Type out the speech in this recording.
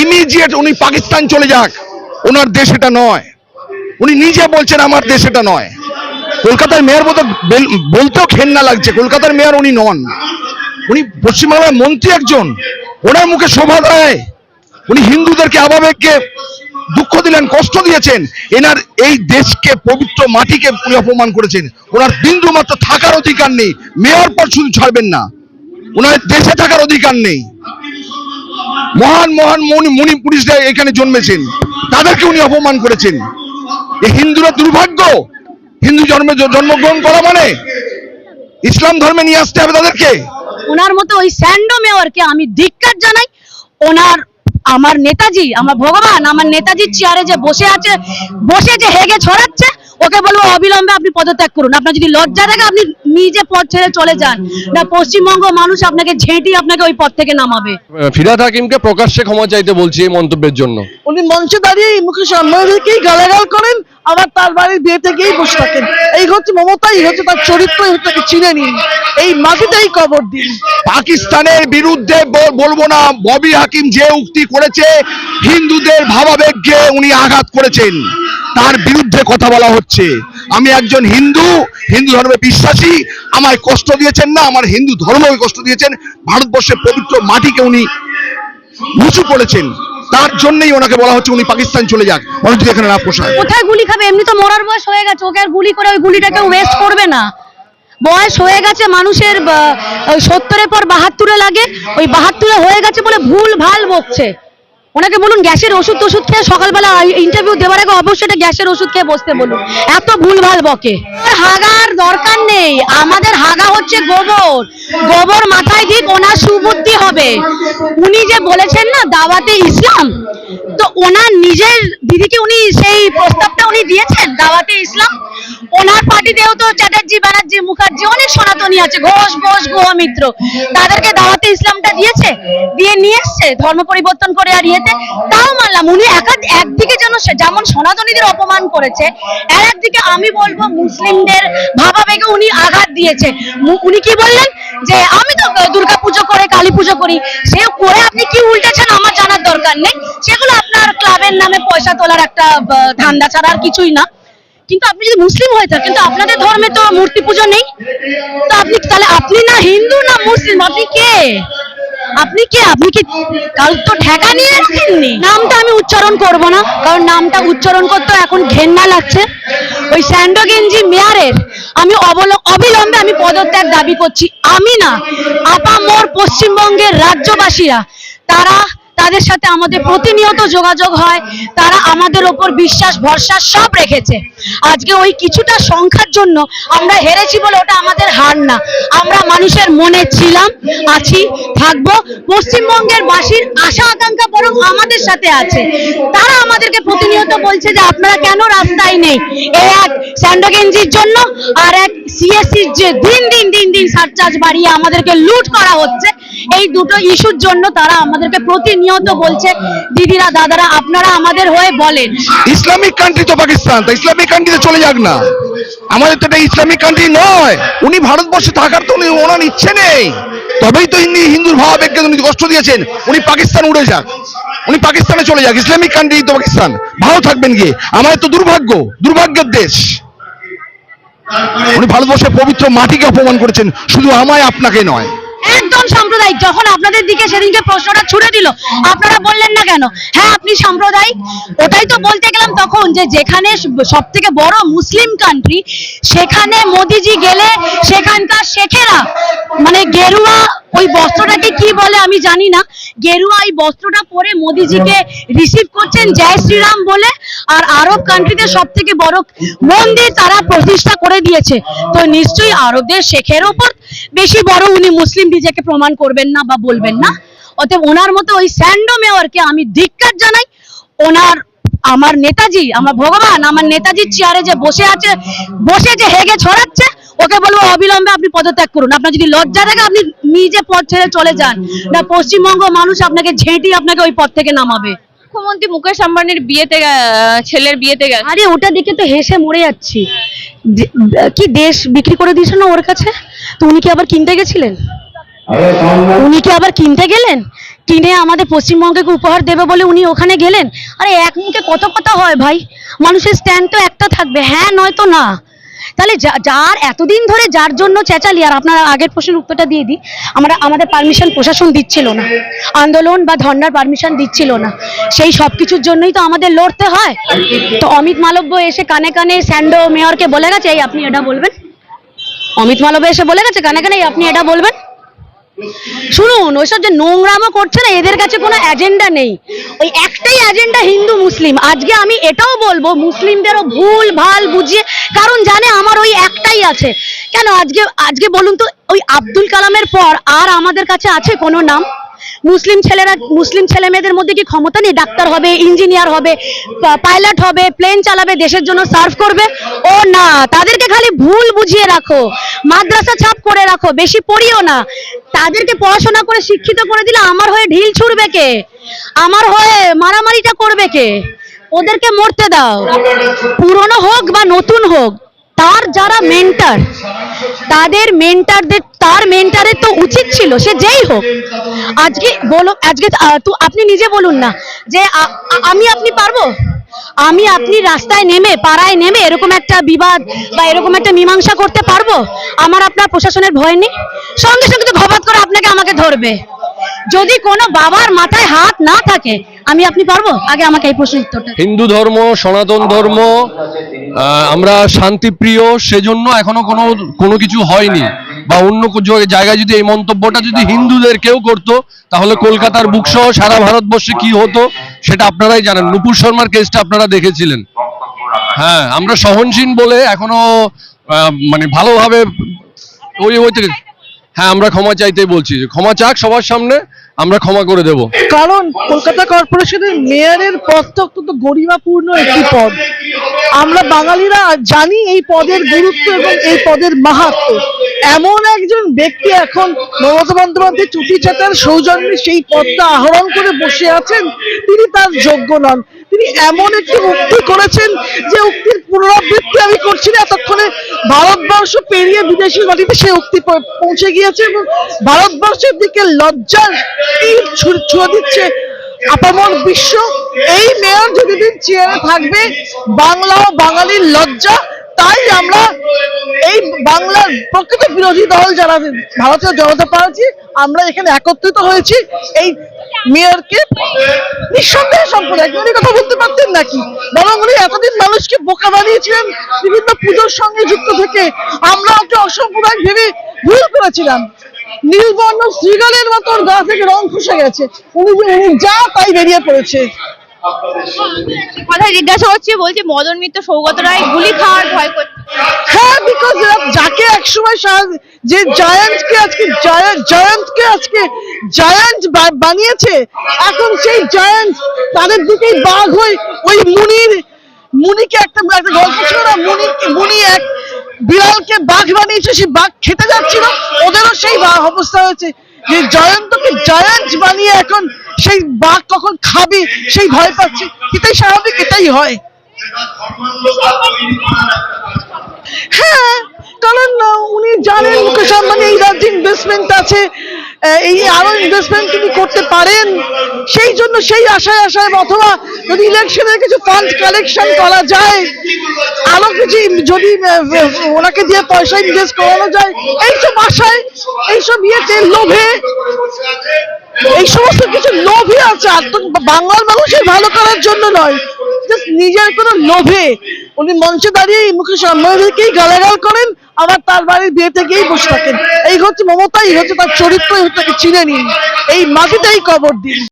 Immediate উনি পাকিস্তান চলে যাক, ওনার দেশ এটা নয়। উনি নিজে বলছেন আমার দেশ এটা নয়। কলকাতার মেয়র বলতেও ঘেন্না লাগছে, কলকাতার মেয়র উনি নন, উনি পশ্চিমবাংলার মন্ত্রী একজন। ওনার মুখে শোভা দেয় উনি হিন্দুদেরকে আবাবেগকে দুঃখ দিলেন, কষ্ট দিয়েছেন। এনার এই দেশকে, পবিত্র মাটিকে উনি অপমান করেছেন। ওনার বিন্দু মাত্র থাকার অধিকার নেই। মেয়র পদ শুধু ছাড়বেন না, ওনার দেশে থাকার অধিকার নেই। মহান মহান মুনি পুরুষরা এখানে জন্মেছেন, তাদেরকে উনি অপমান করেছেন। এই হিন্দুরা দুর্ভাগ্য। হিন্দু জন্মগ্রহণ করা মানে ইসলাম ধর্মে নিয়ে আসতে হবে তাদেরকে। ওনার মতো ওই স্যান্ডো মেয়রকে আমি ধিক্কার জানাই। ওনার, আমার নেতাজি, আমার ভগবান, আমার নেতাজির চেয়ারে যে বসে আছে, বসে যে হেগে ছড়াচ্ছে, ওকে বলবো অবিলম্বে আপনি পদত্যাগ করুন। আপনার যদি লজ্জা থাকে আপনি নিজে পদ ছেড়ে চলে যান, না পশ্চিমবঙ্গ মানুষ আপনাকে ঝেঁটিয়ে আপনাকে ওই পদ থেকে নামাবে। ফিরহাদ হাকিমকে প্রকাশ্যে ক্ষমা চাইতে বলছি এই মন্তব্যের জন্য। উনি মঞ্চে দাঁড়িয়ে মুখেশ আম্বানিকেই গালাগাল করেন, আবার তার বাড়ির বিয়ে থেকেই বসে থাকেন। এই হচ্ছে মমতা, এই হচ্ছে তার চরিত্র, এই হচ্ছে চিনে নিন, এই মাটিতেই কবর দিন। পাকিস্তানের বিরুদ্ধে বলবো না, ববি হাকিম যে উক্তি করেছে, হিন্দুদের ভাবাবেগকে উনি আঘাত করেছেন, তার বিরুদ্ধে কথা বলা হচ্ছে। আমি একজন হিন্দু, হিন্দু ধর্মে বিশ্বাসী, আমায় কষ্ট দিয়েছেন না, আমার হিন্দু ধর্মকে কষ্ট দিয়েছেন। ভারতবর্ষের পবিত্র মাটিকে উনি নিচু করেছেন, তার জন্যই ওনাকে বলা হচ্ছে উনি পাকিস্তান চলে যাক, মানুষ যদি এখানে না পোষায়। কোথায় গুলি খাবে? এমনি তো মরার বয়স হয়ে গেছে, ওকে আর গুলি করে ওই গুলিটাকে ওয়েস্ট করবে না। বয়স হয়ে গেছে মানুষের, 70-এর পর 72-এ লাগে, ওই 72-এ হয়ে গেছে বলে ভুল ভাল বকছে। ওনাকে বলুন গ্যাসের ওষুধ খেয়ে সকালবেলা ইন্টারভিউ দেওয়ার আগে অবশ্যই একটা গ্যাসের ওষুধ খেয়ে বসতে বলুন, এত ভুল ভাল বকে। হাগার দরকার নেই, আমাদের হাগা হচ্ছে গোবর। গোবর মাথায় দিক, ওনার সুবুদ্ধি হবে। উনি যে বলেছেন না দাওয়াতে ইসলাম, তো ওনার নিজের দিদিকে উনি সেই প্রস্তাবটা উনি দিয়েছেন দাওয়াতে ইসলাম। ওনার পার্টিতেও তো চ্যাটার্জি, ব্যানার্জি, মুখার্জি, অনেক সনাতনী আছে, ঘোষ গুহ মিত্র, তাদেরকে দাওয়াতে ইসলামটা দিয়েছে, দিয়ে নিয়ে এসছে ধর্ম পরিবর্তন করে। আর ইয়েতে তাও মানলাম উনি একদিকে যেমন সনাতনীদের অপমান করেছে, আর একদিকে আমি বলবো মুসলিমদের ভাবাবেগে উনি আঘাত দিয়েছে। উনি কি বললেন যে আমি তো দুর্গা পুজো করে, কালী পুজো করি, সে করে আপনি কি উল্টেছেন আমার জানার দরকার নেই। সেগুলো আপনার ক্লাবের নামে পয়সা তোলার একটা ধান্দা ছাড়া আর কিছুই না। কিন্তু আপনি যদি মুসলিম হয়ে থাকেন, তো আপনাদের ধর্মে তো মূর্তি পুজো নেই, তো আপনি তাহলে আপনি না হিন্দু না মুসলিম, আপনি কে? আপনি কে? আপনি কি কাল তো ঠেকা নিয়ে রাখেননি? নামটা আমি উচ্চারণ করব না, কারণ নামটা উচ্চারণ করতে এখন ঘেন্না লাগছে। ওই স্যান্ডো গেঞ্জি মেয়ারের আমি অবিলম্বে আমি পদত্যাগ দাবি করছি। আমি না, আপামর পশ্চিমবঙ্গের রাজ্যবাসীরা, তাদের সাথে আমাদের প্রতিনিয়ত যোগাযোগ হয়, তারা আমাদের ওপর বিশ্বাস ভরসা সব রেখেছে। আজকে ওই কিছুটা সংখ্যার জন্য আমরা হেরেছি বলে ওটা আমাদের হার না, আমরা মানুষের মনে ছিলাম, আছি, থাকবো। পশ্চিমবঙ্গের বাসীর আশা আকাঙ্ক্ষা বরং আমাদের সাথে আছে। তারা আমাদেরকে প্রতিনিয়ত বলছে যে আপনারা কেন রাস্তায় নেই। এই এক স্যান্ডো গেঞ্জির জন্য, আর এক সিএসসির যে দিন দিন সারচার্জ বাড়িয়ে আমাদেরকে লুট করা হচ্ছে, এই দুটো ইস্যুর জন্য তারা আমাদেরকে প্রতিনিয়ত বলছে দিদিরা, দাদারা, আপনারা আমাদের হয়ে বলেন। ইসলামিক কান্ট্রি তো পাকিস্তান, তো ইসলামিক কান্ট্রিতে চলে যাক না, আমাদের তো এটা ইসলামিক কান্ট্রি নয়। উনি ভারতবর্ষে থাকার তো ওনার ইচ্ছে নেই, তবেই তো হিন্দুর ভাবাবেগকে উনি কষ্ট দিয়েছেন। উনি পাকিস্তান উড়ে যাক, উনি পাকিস্তানে চলে যাক, ইসলামিক কান্ট্রি তো পাকিস্তান, ভালো থাকবেন গিয়ে। আমাদের তো দুর্ভাগ্যের দেশ। উনি ভারতবর্ষের পবিত্র মাটিকে অপমান করেছেন, শুধু আমায় আপনাকে নয়। একদম সাম্প্রদায়িক। যখন আপনাদের দিকে সেদিনকে প্রশ্নটা ছুড়ে দিল, আপনারা বললেন না কেন হ্যাঁ আপনি সাম্প্রদায়িক? ওটাই তো বলতে গেলাম তখন, যে যেখানে সব থেকে বড় মুসলিম কান্ট্রি, সেখানে মোদিজি গেলে সেখানকার শেখেরা, মানে গেরুয়া ওই বস্ত্রটাকে কি বলে আমি জানি না, গেরুয়া এই বস্ত্রটা পরে মোদিজিকে রিসিভ করছেন জয় শ্রীরাম বলে। আর আরব কান্ট্রিতে সব থেকে বড় মন্দির তারা প্রতিষ্ঠা করে দিয়েছে, তো নিশ্চয়ই আরবদের শেখের ওপর বেশি বড় উনি মুসলিম নিজেকে প্রমাণ করবেন না বা বলবেন না। অতএব ওনার মতো ওই স্যান্ডো মেয়রকে আমি ধিক্কার জানাই। ওনার, আমার নেতাজি, আমার ভগবান, আমার নেতাজির চেয়ারে যে বসে আছে, বসে যে হেগে ছড়াচ্ছে, ওকে বলবো অবিলম্বে আপনি পদত্যাগ করুন। আপনার যদি লজ্জা থাকে আপনি নিজে পদ ছেড়ে চলে যান, না পশ্চিমবঙ্গ মানুষ আপনাকে ঝেঁটিয়ে আপনাকে ওই পদ থেকে নামাবে। মুখ্যমন্ত্রী মুকেশ আম্বানির বিয়েতে, ছেলের বিয়েতে গেল। আরে ওটা দেখে তো হেসে মরে যাচ্ছি। কি দেশ বিক্রি করে দিয়েছে না ওর কাছে, তো উনি কি আবার কিনতে গেছিলেন? উনি কি আবার কিনতে গেলেন? কিনে আমাদের পশ্চিমবঙ্গকে উপহার দেবে বলে উনি ওখানে গেলেন। আরে এক মুখে কত কথা হয় ভাই, মানুষের স্ট্যান্ড তো একটা থাকবে, হ্যাঁ নয়তো না। তাহলে যার এতদিন ধরে যার জন্য চেঁচালি, আর আপনার আগের প্রশ্নের উত্তরটা দিয়ে দিই, আমাদের পারমিশন প্রশাসন দিচ্ছিল না, আন্দোলন বা ধর্নার পারমিশন দিচ্ছিল না, সেই সব কিছুর জন্যই তো আমাদের লড়তে হয়। তো অমিত মালব্য এসে কানে কানে স্যান্ডো মেয়রকে বলে গেছে এই আপনি এটা বলবেন, অমিত মালব্য এসে বলে গেছে কানে কানে এই আপনি এটা বলবেন। শুনুন, ওইসব যে নোংরামো করছে না, এদের কাছে কোনো এজেন্ডা নেই, ওই একটাই এজেন্ডা হিন্দু মুসলিম। আজকে আমি এটাও বলবো মুসলিমদেরও ভুল ভাল বুঝিয়ে, কারণ জানে আমার ওই একটাই আছে। কেন আজকে বলুন তো, ওই আব্দুল কালামের পর আর আমাদের কাছে আছে কোনো নাম? মুসলিম ছেলে মেয়েদের মধ্যে কি ক্ষমতা নেই? ডাক্তার হবে, ইঞ্জিনিয়ার হবে, পাইলট হবে, প্লেন চালাবে, দেশের জন্য সার্ভ করবে? ও না, তাদেরকে খালি ভুল বুঝিয়ে রাখো, মাদ্রাসা ছাপ করে রাখো, বেশি পড়িও না। তাদেরকে পড়াশোনা করে শিক্ষিত করে দিলে আমার হয়ে ঢিল ছুড়বে কে, আমার হয়ে মারামারিটা করবে কে? ওদেরকে মরতে দাও, পুরনো হোক বা নতুন হোক, তার যারা মেন্টার, তার মেন্টারের তো উচিত ছিল সে যেই হোক। আজকে তো আপনি নিজে বলুন না যে আপনি পারবো, আপনি রাস্তায় নেমে, পাড়ায় নেমে এরকম একটা বিবাদ বা এরকম একটা মীমাংসা করতে পারবো? আপনার প্রশাসনের ভয় নেই? সঙ্গে সঙ্গে তো ঘপাত করে আমাকে ধরবে। যদি কোনো বাবার মাথায় হাত না থাকে, আপনি পারবো? আগে আমাকে এই প্রশ্নের উত্তরটা। হিন্দু ধর্ম, সনাতন ধর্ম, আমরা শান্তিপ্রিয়, সেজন্য এখনো কোনো কিছু হয়নি। বা অন্য জায়গায় যদি এই মন্তব্যটা যদি হিন্দুদের কেউ করতো, তাহলে কলকাতার বুক সহ সারা ভারতবর্ষে কি হতো সেটা আপনারাই জানেন। নুপুর শর্মার কেসটা আপনারা দেখেছিলেন। হ্যাঁ, আমরা সহনশীল বলে এখনো মানে ভালোভাবে ওই থেকে, হ্যাঁ আমরা ক্ষমা চাইতেই বলছি, ক্ষমা চাক সবার সামনে, আমরা ক্ষমা করে দেব। কারণ কলকাতা কর্পোরেশনের মেয়রের পদটা অত্যন্ত গরিমাপূর্ণ একটি পদ। আমরা বাঙালিরা জানি এই পদের গুরুত্ব এবং এই পদের মাহাত্ম্য। এমন একজন ব্যক্তি এখন মমতা বন্দ্যোপাধ্যায় চুটি চাটার সৌজন্যে সেই পদটা আহরণ করে বসে আছেন, তিনি তার যোগ্য নন। তিনি এমন একটি উক্তি করেছেন যে উক্তির পুনরাবৃত্তি আমি করছি না, এতক্ষণে ভারতবর্ষ পেরিয়ে বিদেশি মাটিতে সেই উক্তি পৌঁছে গিয়েছে এবং ভারতবর্ষের দিকে লজ্জার তীর ছুঁড়ে দিচ্ছে আপামর বিশ্ব। এই মেয়র যতদিন চেয়ারে থাকবে, বাংলা ও বাঙালির লজ্জা। তাই আমরা এই বাংলার প্রকৃত বিরোধী দল যারা ভারতীয় জনতা পার্টি, আমরা এখানে একত্রিত হয়েছি এই মেয়রকে নিঃসন্দেহে সম্প্রদায় উনি কথা বলতে পারতেন নাকি, বরং উনি এতদিন মানুষকে বোকা বানিয়েছিলেন বিভিন্ন পুজোর সঙ্গে যুক্ত থেকে। আমরা ওকে অসাম্প্রদায়িক ভেবে ভুল করেছিলাম। নীলবর্ণ শ্রীগালের মতো গা থেকে রং খসে গেছে, উনি যা তাই বেরিয়ে পড়েছে। কথায় জিজ্ঞাসা হচ্ছে, বলছে মদন মিত্র, সৌগত রায় গুলি খাওয়ার ভয় করছে। হ্যাঁ, বিকজ যাকে একসময় যে জায়ান্টকে আজকে জায়ান্ট বানিয়েছে, এখন সেই জায়ান্ট তাদের দিকেই বাঘ হয়ে ওই মুনিকে একটা গল্প ছিল না, মুনি এক বিড়ালকে বাঘ বানিয়েছে, সেই বাঘ খেতে যাচ্ছিল, ওদেরও সেই অবস্থা হয়েছে যে জয়ন্তকে জায়ান্ট বানিয়ে এখন সেই বাঘ কখন খাবে সেই ভয় পাচ্ছে। এটাই স্বাভাবিক, এটাই হয়। হ্যাঁ, কারণ উনি জানেন মুকেশ আম্বানি এই রাজ্যে ইনভেস্টমেন্ট আছে, এই আরো ইনভেস্টমেন্ট তিনি করতে পারেন, সেই জন্য সেই আশায় অথবা যদি ইলেকশনের কিছু ফান্ড কালেকশন করা যায়, আরো কিছু যদি ওনাকে দিয়ে পয়সা ইনভেস্ট করানো যায়, এইসব আশায়, এইসব ইয়েতে লোভে, এই সমস্ত কিছু লোভে আছে। আর তো বাংলার মানুষের ভালো করার জন্য নয়, জাস্ট নিজের কোনো লোভে উনি মঞ্চে দাঁড়িয়ে মুকেশ আম্বানিকেই গালাগাল করেন, আবার তার বাড়ির বিয়েতে গিয়েই বসে থাকেন। এই হচ্ছে মমতা, এই হচ্ছে তার চরিত্র, এই হচ্ছে তাকে চিনে নিন, এই মাটিতেই কবর দিন।